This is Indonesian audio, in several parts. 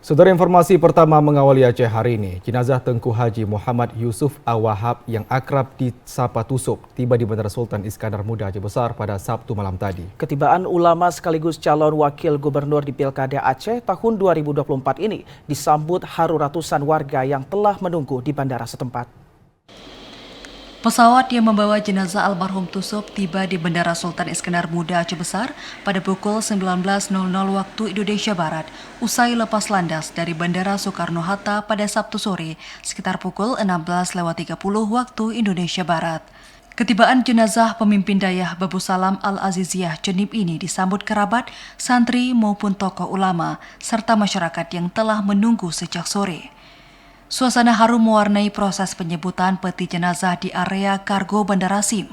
Saudara, informasi pertama mengawali Aceh hari ini, jenazah Tengku Haji Muhammad Yusuf Awahab yang akrab disapa Tusuk tiba di Bandara Sultan Iskandar Muda Aceh Besar pada Sabtu malam tadi. Ketibaan ulama sekaligus calon wakil gubernur di Pilkada Aceh tahun 2024 ini disambut haru ratusan warga yang telah menunggu di bandara setempat. Pesawat yang membawa jenazah almarhum Tusuk tiba di Bandara Sultan Iskandar Muda Aceh Besar pada pukul 19.00 waktu Indonesia Barat, usai lepas landas dari Bandara Soekarno-Hatta pada Sabtu sore sekitar pukul 16.30 waktu Indonesia Barat. Ketibaan jenazah pemimpin Dayah Babu Salam Al-Aziziyah Cenib ini disambut kerabat, santri maupun tokoh ulama, serta masyarakat yang telah menunggu sejak sore. Suasana haru mewarnai proses penyebutan peti jenazah di area kargo Bandara Sim.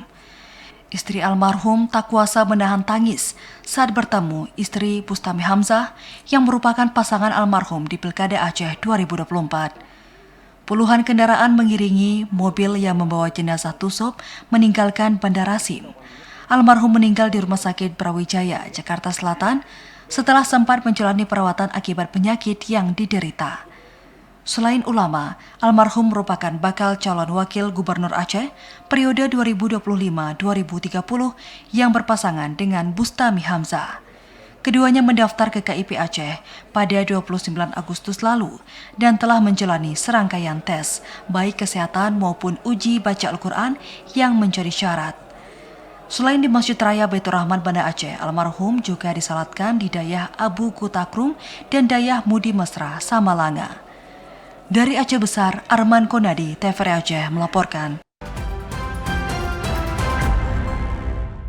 Istri almarhum tak kuasa menahan tangis saat bertemu istri Bustami Hamzah yang merupakan pasangan almarhum di Pilkada Aceh 2024. Puluhan kendaraan mengiringi mobil yang membawa jenazah Tusuk meninggalkan Bandara Sim. Almarhum meninggal di Rumah Sakit Brawijaya, Jakarta Selatan setelah sempat menjalani perawatan akibat penyakit yang diderita. Selain ulama, almarhum merupakan bakal calon wakil gubernur Aceh periode 2025-2030 yang berpasangan dengan Bustami Hamzah. Keduanya mendaftar ke KIP Aceh pada 29 Agustus lalu dan telah menjalani serangkaian tes, baik kesehatan maupun uji baca Al-Quran yang menjadi syarat. Selain di Masjid Raya Baitur Rahman Banda Aceh, almarhum juga disalatkan di Dayah Abu Kutakrum dan Dayah Mudi Mesra, Samalanga. Dari Aceh Besar, Arman Konadi, TVRI Aceh melaporkan.